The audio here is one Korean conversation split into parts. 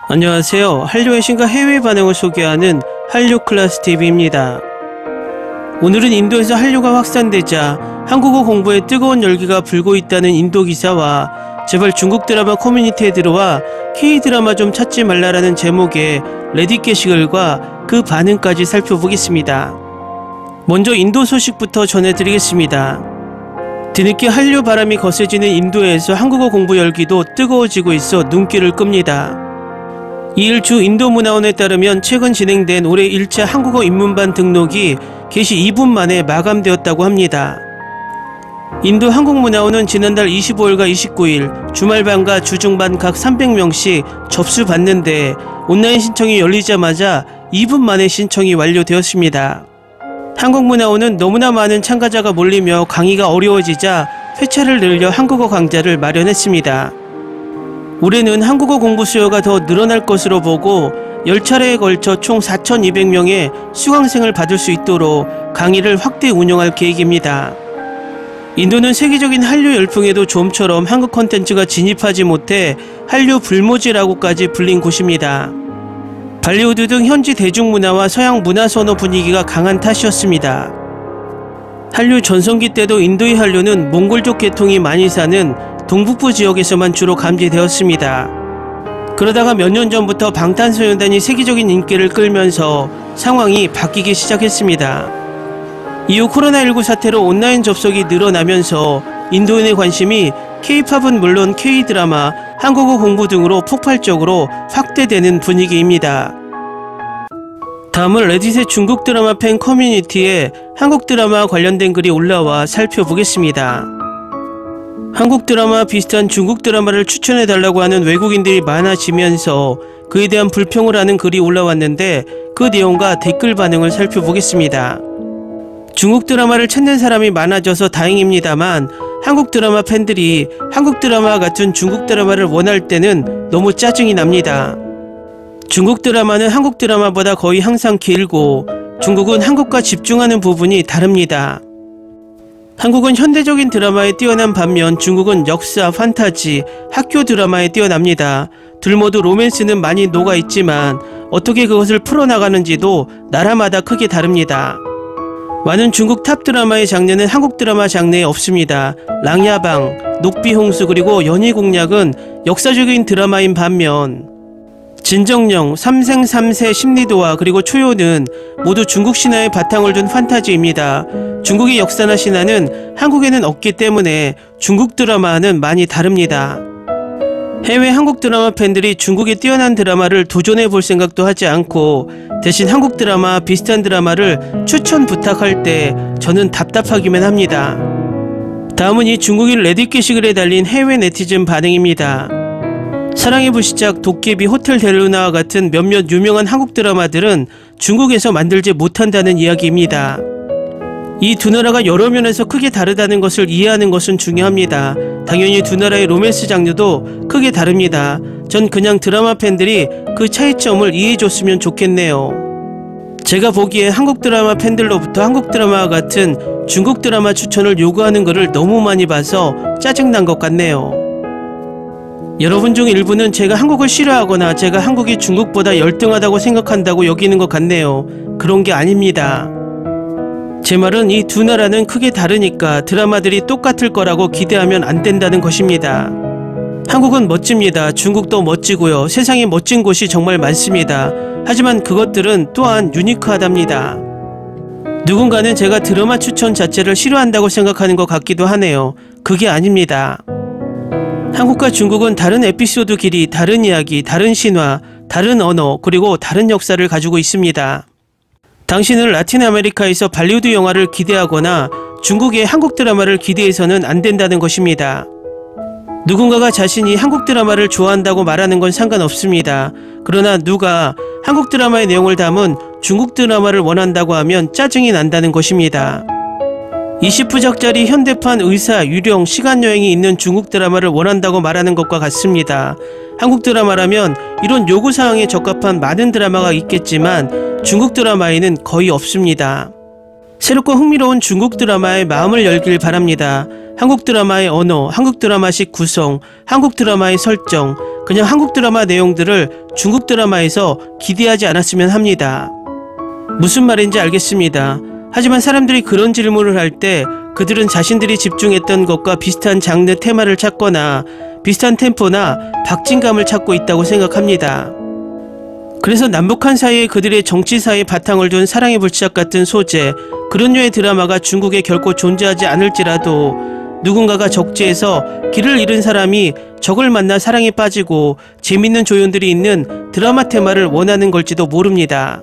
안녕하세요. 한류의 신과 해외 반응을 소개하는 한류클래스TV입니다. 오늘은 인도에서 한류가 확산되자 한국어 공부에 뜨거운 열기가 불고 있다는 인도 기사와 제발 중국 드라마 커뮤니티에 들어와 K드라마 좀 찾지 말라라는 제목의 레딧 게시글과 그 반응까지 살펴보겠습니다. 먼저 인도 소식부터 전해드리겠습니다. 뒤늦게 한류 바람이 거세지는 인도에서 한국어 공부 열기도 뜨거워지고 있어 눈길을 끕니다. 이일 주 인도문화원에 따르면 최근 진행된 올해 1차 한국어 입문반 등록이 개시 2분 만에 마감되었다고 합니다. 인도 한국문화원은 지난달 25일과 29일 주말반과 주중반 각 300명씩 접수받는데 온라인 신청이 열리자마자 2분 만에 신청이 완료되었습니다. 한국문화원은 너무나 많은 참가자가 몰리며 강의가 어려워지자 회차를 늘려 한국어 강좌를 마련했습니다. 올해는 한국어 공부 수요가 더 늘어날 것으로 보고 10차례에 걸쳐 총 4,200명의 수강생을 받을 수 있도록 강의를 확대 운영할 계획입니다. 인도는 세계적인 한류 열풍에도 좀처럼 한국 콘텐츠가 진입하지 못해 한류 불모지라고까지 불린 곳입니다. 발리우드 등 현지 대중문화와 서양 문화 선호 분위기가 강한 탓이었습니다. 한류 전성기 때도 인도의 한류는 몽골족 계통이 많이 사는 동북부 지역에서만 주로 감지되었습니다. 그러다가 몇 년 전부터 방탄소년단이 세계적인 인기를 끌면서 상황이 바뀌기 시작했습니다. 이후 코로나19 사태로 온라인 접속이 늘어나면서 인도인의 관심이 K-팝은 물론 K-드라마, 한국어 공부 등으로 폭발적으로 확대되는 분위기입니다. 다음은 레딧의 중국 드라마 팬 커뮤니티에 한국 드라마와 관련된 글이 올라와 살펴보겠습니다. 한국 드라마와 비슷한 중국 드라마를 추천해달라고 하는 외국인들이 많아지면서 그에 대한 불평을 하는 글이 올라왔는데 그 내용과 댓글 반응을 살펴보겠습니다. 중국 드라마를 찾는 사람이 많아져서 다행입니다만 한국 드라마 팬들이 한국 드라마와 같은 중국 드라마를 원할 때는 너무 짜증이 납니다. 중국 드라마는 한국 드라마보다 거의 항상 길고 중국은 한국과 집중하는 부분이 다릅니다. 한국은 현대적인 드라마에 뛰어난 반면 중국은 역사, 판타지, 학교 드라마에 뛰어납니다. 둘 모두 로맨스는 많이 녹아있지만 어떻게 그것을 풀어나가는지도 나라마다 크게 다릅니다. 많은 중국 탑 드라마의 장르는 한국 드라마 장르에 없습니다. 랑야방, 녹비홍수 그리고 연희공략은 역사적인 드라마인 반면 진정령, 삼생삼세 심리도화 그리고 초요는 모두 중국 신화에 바탕을 둔 판타지입니다. 중국의 역사나 신화는 한국에는 없기 때문에 중국 드라마와는 많이 다릅니다. 해외 한국 드라마 팬들이 중국의 뛰어난 드라마를 도전해 볼 생각도 하지 않고 대신 한국 드라마 비슷한 드라마를 추천 부탁할 때 저는 답답하기만 합니다. 다음은 이 중국인 레딧 게시글에 달린 해외 네티즌 반응입니다. 사랑의 불시착, 도깨비, 호텔 델루나와 같은 몇몇 유명한 한국 드라마들은 중국에서 만들지 못한다는 이야기입니다. 이 두 나라가 여러 면에서 크게 다르다는 것을 이해하는 것은 중요합니다. 당연히 두 나라의 로맨스 장르도 크게 다릅니다. 전 그냥 드라마 팬들이 그 차이점을 이해해줬으면 좋겠네요. 제가 보기에 한국 드라마 팬들로부터 한국 드라마와 같은 중국 드라마 추천을 요구하는 것을 너무 많이 봐서 짜증난 것 같네요. 여러분 중 일부는 제가 한국을 싫어하거나 제가 한국이 중국보다 열등하다고 생각한다고 여기는 것 같네요. 그런 게 아닙니다. 제 말은 이 두 나라는 크게 다르니까 드라마들이 똑같을 거라고 기대하면 안 된다는 것입니다. 한국은 멋집니다. 중국도 멋지고요. 세상에 멋진 곳이 정말 많습니다. 하지만 그것들은 또한 유니크하답니다. 누군가는 제가 드라마 추천 자체를 싫어한다고 생각하는 것 같기도 하네요. 그게 아닙니다. 한국과 중국은 다른 에피소드 길이, 다른 이야기, 다른 신화, 다른 언어, 그리고 다른 역사를 가지고 있습니다. 당신은 라틴 아메리카에서 발리우드 영화를 기대하거나 중국의 한국 드라마를 기대해서는 안 된다는 것입니다. 누군가가 자신이 한국 드라마를 좋아한다고 말하는 건 상관없습니다. 그러나 누가 한국 드라마의 내용을 담은 중국 드라마를 원한다고 하면 짜증이 난다는 것입니다. 20부작짜리 현대판 의사, 유령, 시간여행이 있는 중국 드라마를 원한다고 말하는 것과 같습니다. 한국 드라마라면 이런 요구사항에 적합한 많은 드라마가 있겠지만 중국 드라마에는 거의 없습니다. 새롭고 흥미로운 중국 드라마에 마음을 열길 바랍니다. 한국 드라마의 언어, 한국 드라마식 구성, 한국 드라마의 설정, 그냥 한국 드라마 내용들을 중국 드라마에서 기대하지 않았으면 합니다. 무슨 말인지 알겠습니다. 하지만 사람들이 그런 질문을 할 때 그들은 자신들이 집중했던 것과 비슷한 장르 테마를 찾거나 비슷한 템포나 박진감을 찾고 있다고 생각합니다. 그래서 남북한 사이에 그들의 정치사에 바탕을 둔 사랑의 불시착 같은 소재, 그런 류의 드라마가 중국에 결코 존재하지 않을지라도 누군가가 적지에서 길을 잃은 사람이 적을 만나 사랑에 빠지고 재밌는 조연들이 있는 드라마 테마를 원하는 걸지도 모릅니다.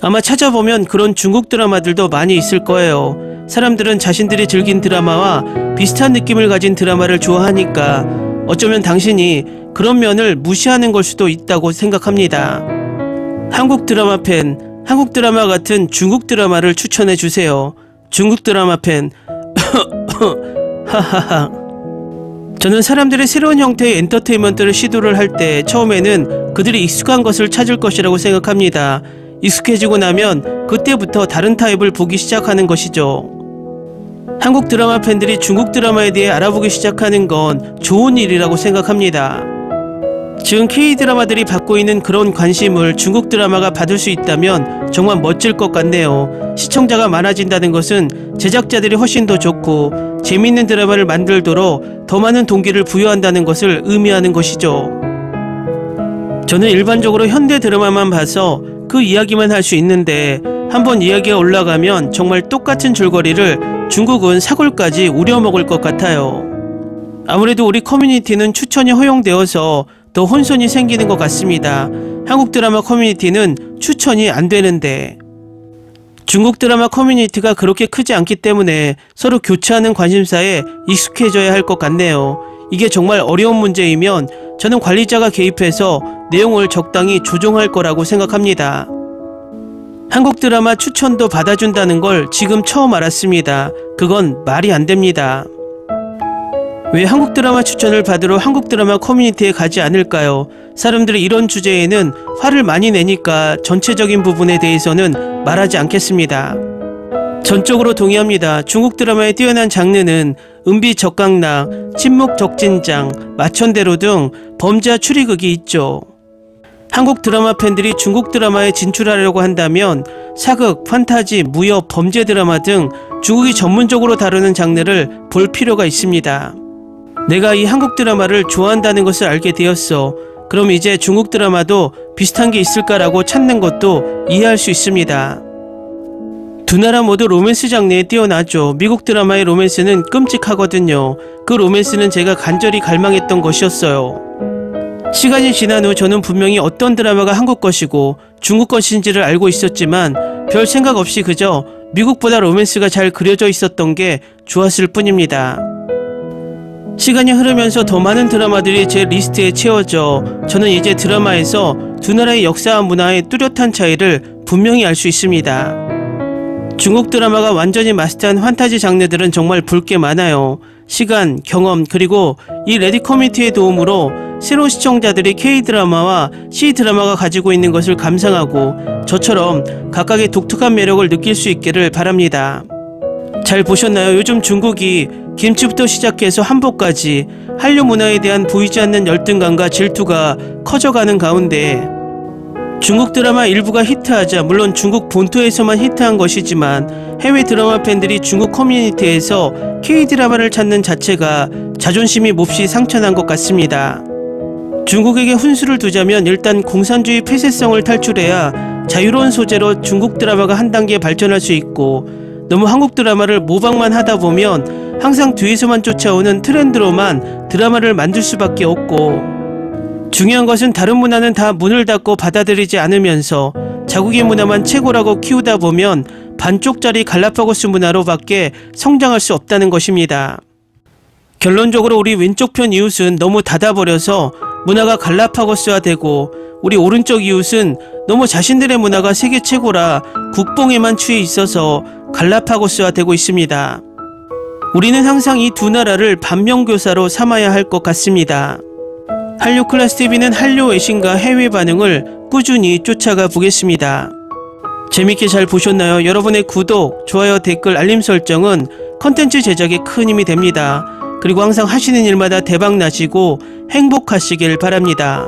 아마 찾아보면 그런 중국 드라마들도 많이 있을 거예요. 사람들은 자신들이 즐긴 드라마와 비슷한 느낌을 가진 드라마를 좋아하니까 어쩌면 당신이 그런 면을 무시하는 걸 수도 있다고 생각합니다. 한국 드라마 팬, 한국 드라마 같은 중국 드라마를 추천해 주세요. 중국 드라마 팬. 하하하. 저는 사람들의 새로운 형태의 엔터테인먼트를 시도를 할 때 처음에는 그들이 익숙한 것을 찾을 것이라고 생각합니다. 익숙해지고 나면 그때부터 다른 타입을 보기 시작하는 것이죠. 한국 드라마 팬들이 중국 드라마에 대해 알아보기 시작하는 건 좋은 일이라고 생각합니다. 지금 K-드라마들이 받고 있는 그런 관심을 중국 드라마가 받을 수 있다면 정말 멋질 것 같네요. 시청자가 많아진다는 것은 제작자들이 훨씬 더 좋고 재미있는 드라마를 만들도록 더 많은 동기를 부여한다는 것을 의미하는 것이죠. 저는 일반적으로 현대 드라마만 봐서 그 이야기만 할 수 있는데 한번 이야기가 올라가면 정말 똑같은 줄거리를 중국은 사골까지 우려먹을 것 같아요. 아무래도 우리 커뮤니티는 추천이 허용되어서 더 혼선이 생기는 것 같습니다. 한국 드라마 커뮤니티는 추천이 안 되는데 중국 드라마 커뮤니티가 그렇게 크지 않기 때문에 서로 교차하는 관심사에 익숙해져야 할 것 같네요. 이게 정말 어려운 문제이면 저는 관리자가 개입해서 내용을 적당히 조정할 거라고 생각합니다. 한국 드라마 추천도 받아준다는 걸 지금 처음 알았습니다. 그건 말이 안 됩니다. 왜 한국 드라마 추천을 받으러 한국 드라마 커뮤니티에 가지 않을까요? 사람들이 이런 주제에는 화를 많이 내니까 전체적인 부분에 대해서는 말하지 않겠습니다. 전적으로 동의합니다. 중국 드라마의 뛰어난 장르는 은비적강락, 침묵적진장, 마천대로 등 범죄와 추리극이 있죠. 한국 드라마 팬들이 중국 드라마에 진출하려고 한다면 사극, 판타지, 무협, 범죄 드라마 등 중국이 전문적으로 다루는 장르를 볼 필요가 있습니다. 내가 이 한국 드라마를 좋아한다는 것을 알게 되었어. 그럼 이제 중국 드라마도 비슷한 게 있을까라고 찾는 것도 이해할 수 있습니다. 두 나라 모두 로맨스 장르에 뛰어나죠. 미국 드라마의 로맨스는 끔찍하거든요. 그 로맨스는 제가 간절히 갈망했던 것이었어요. 시간이 지난 후 저는 분명히 어떤 드라마가 한국 것이고 중국 것인지를 알고 있었지만 별 생각 없이 그저 미국보다 로맨스가 잘 그려져 있었던 게 좋았을 뿐입니다. 시간이 흐르면서 더 많은 드라마들이 제 리스트에 채워져 저는 이제 드라마에서 두 나라의 역사와 문화의 뚜렷한 차이를 분명히 알 수 있습니다. 중국 드라마가 완전히 마스터한 판타지 장르들은 정말 볼 게 많아요. 시간, 경험, 그리고 이 레딧 커뮤니티의 도움으로 새로운 시청자들이 K-드라마와 C-드라마가 가지고 있는 것을 감상하고 저처럼 각각의 독특한 매력을 느낄 수 있기를 바랍니다. 잘 보셨나요? 요즘 중국이 김치부터 시작해서 한복까지 한류 문화에 대한 보이지 않는 열등감과 질투가 커져가는 가운데 중국 드라마 일부가 히트하자 물론 중국 본토에서만 히트한 것이지만 해외 드라마 팬들이 중국 커뮤니티에서 K-드라마를 찾는 자체가 자존심이 몹시 상처난 것 같습니다. 중국에게 훈수를 두자면 일단 공산주의 폐쇄성을 탈출해야 자유로운 소재로 중국 드라마가 한 단계 발전할 수 있고 너무 한국 드라마를 모방만 하다 보면 항상 뒤에서만 쫓아오는 트렌드로만 드라마를 만들 수밖에 없고 중요한 것은 다른 문화는 다 문을 닫고 받아들이지 않으면서 자국의 문화만 최고라고 키우다 보면 반쪽짜리 갈라파고스 문화로 밖에 성장할 수 없다는 것입니다. 결론적으로 우리 왼쪽편 이웃은 너무 닫아버려서 문화가 갈라파고스화되고 우리 오른쪽 이웃은 너무 자신들의 문화가 세계 최고라 국뽕에만 취해 있어서 갈라파고스화되고 있습니다. 우리는 항상 이 두 나라를 반면교사로 삼아야 할 것 같습니다. 한류 클래스 TV는 한류 외신과 해외 반응을 꾸준히 쫓아가 보겠습니다. 재밌게 잘 보셨나요? 여러분의 구독, 좋아요, 댓글, 알림 설정은 컨텐츠 제작에 큰 힘이 됩니다. 그리고 항상 하시는 일마다 대박 나시고 행복하시길 바랍니다.